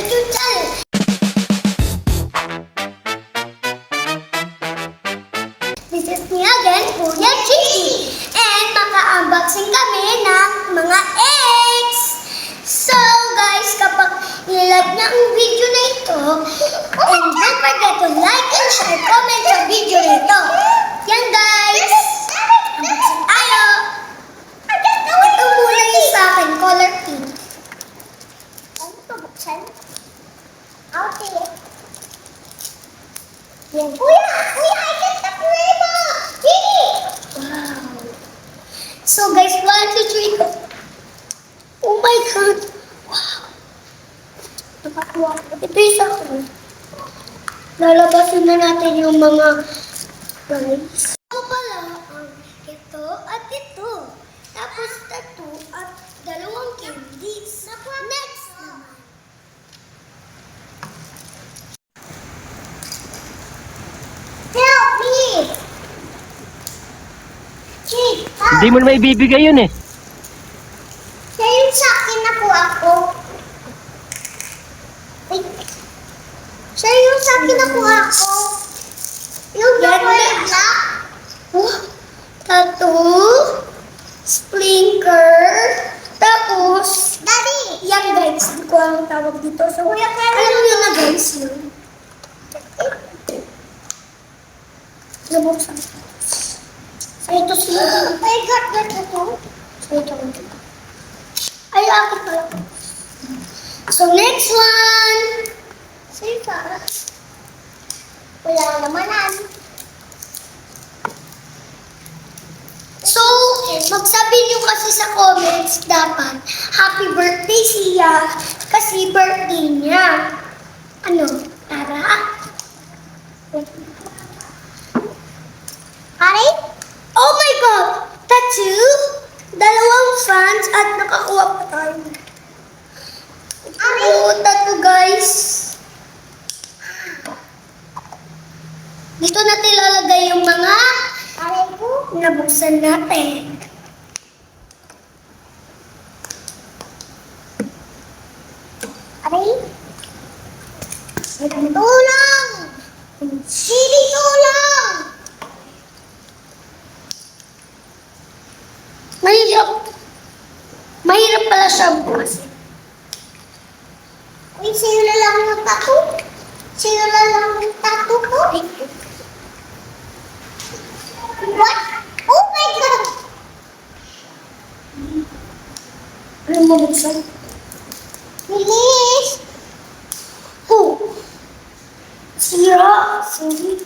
YouTube channel. This is me again, Kuya Chiki. And maka-unboxing kami ng mga eggs. So guys, kapag nilike na ang video na ito, and don't forget to like and share, comment sa video na ito. Yan guys. Unboxing tayo. Ito muna yung sa akin, color pink. Ano ito buksan? Okay. Yan. Kuya, I get the flavor! Chiki! Wow. So guys, 1, 2, 3, go. Oh my God! Wow! Nakakuha ko. Ito yung sa akin. Lalabasin na natin yung mga guys. Ito pala ang ito at ito. Tapos ito at dalawang candies. Next naman. Help me! Chick, Hindi mo na maibibigay yun eh. siya yung sa akin nakuha ko. Ay, siya yung sa akin nakuha ko. Yung chocolate black. Oh, tattoo. Sprinkler. Tapos, Daddy! Yan guys, hindi ko alam ang tawag dito. So, alam nyo na guys yun. Nabuksan. So, ito sila. I got that ito. So, ito. Ay, ako pala. So, next one. Sige ka. Wala namanan. So, magsabi nyo kasi sa comments dapat, happy birthday siya kasi birthday niya. Ano? Tara? Pare? Oh my God! Tattoo? Dalawang fans at nakakuha pa tayo. Oh, tattoo guys. Dito natin ilalagay yung mga nabuksan natin. Aray? Tulong! Sili tulong! Mahirap pala siya bukas. Uy, sa'yo na lang yung tattoo? Sa'yo na lang yung tattoo ko? What? Oh my God! Ano mo buksan? Bilis! Oh! Sira! Sorry.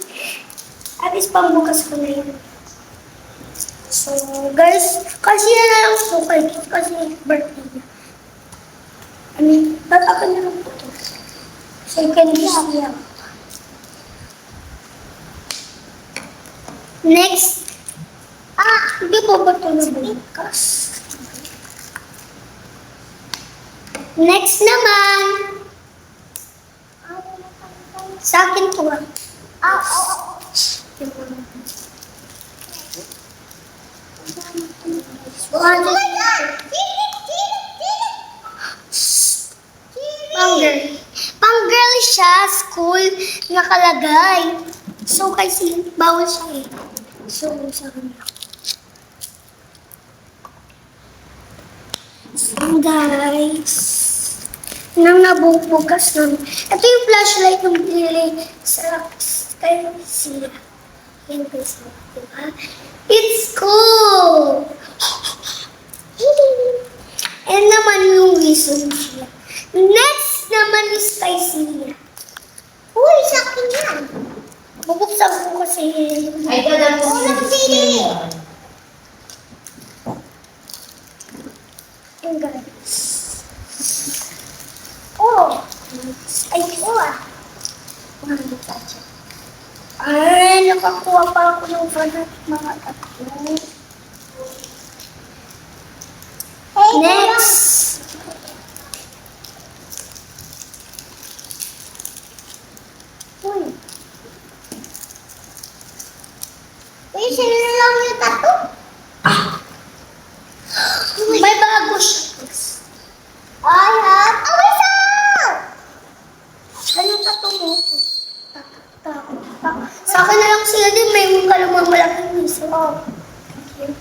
At least pangbukas ko na yun. So, guys, kasi na lang sukay kasi birthday niya. I mean, tatakan na lang po ito. Second siya. Next. Hindi po ba ito nabukas? Next naman. Sa akin to Oh my God! Pang-girl siya, school, nakalagay. So, kasi bawal siya eh. So, sa kanya. So, guys, nang nabubukas namin. Ito yung flashlight ng binili sa kay siya. Yan guys, diba? It's cool! And naman yung reason siya. Next naman is kay siya. Uy, sa akin yan. Bubuksan ko kasi. Ay, dadang ko Walang sili. Yung guys. Oh. Ay, Ay, nakakuha pa ako ng mga tatlo. Next. Uy. Uy, sino na lang yung tattoo? May bago siya. I have a whistle! Oh, thank you.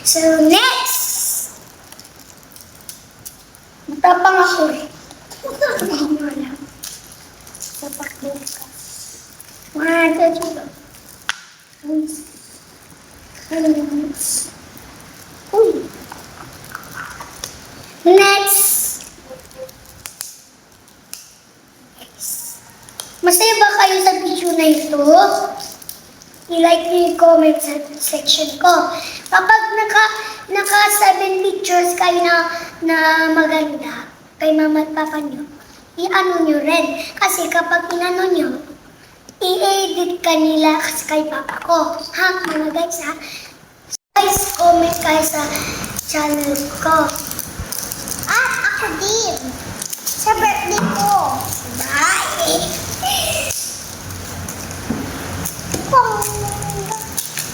So, next! Matapang ako eh. Matapang ako lang. Tapak bukas. 1, 2, 3. Uy! Next! Masaya ba kayo sa video na ito? I-like niyo yung comment sa section ko. Kapag naka 7 pictures kayo na maganda kay mama at papa niyo, i-ano niyo rin. Kasi kapag inano niyo, i-edit ka nila kay papa ko. Ha, mga guys ha? Guys, comment kayo sa channel ko. At ako din. Sa birthday ko. Bye!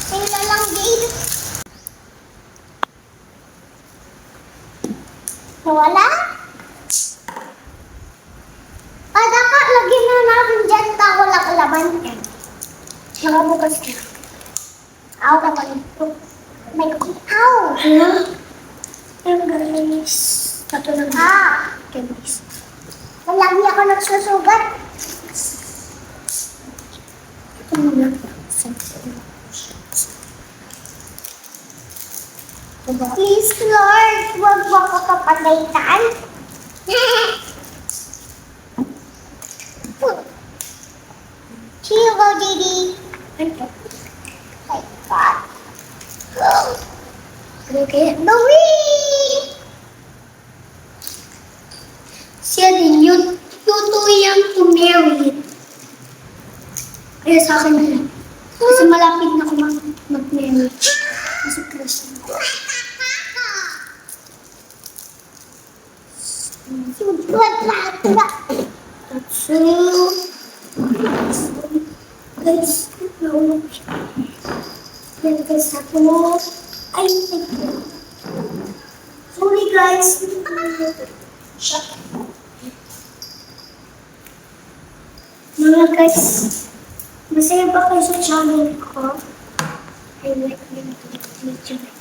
Sila lang din. Nawala? Dapat lagyan na namin dyan ta walang laban. Nakabukas ka. Aw, dapat ito. May aw! Hala? Ang guys. Tato lang. Okay, guys. Lagi ako nagsusugat. Ito muna. Please, Lord, huwag mo ako kapagaytan. Here you go, Didi. Like that. Okay, Maui! Siya din, tutuyang to marry. Kaya sa akin na lang. Kasi malapit na ako mag-marry. Kasi crush na. Guys, naulog siya. Yan guys, ako. Ay, thank you. Sorry guys. Mga guys, masaya ba kayo sa channel ko? I like yung video.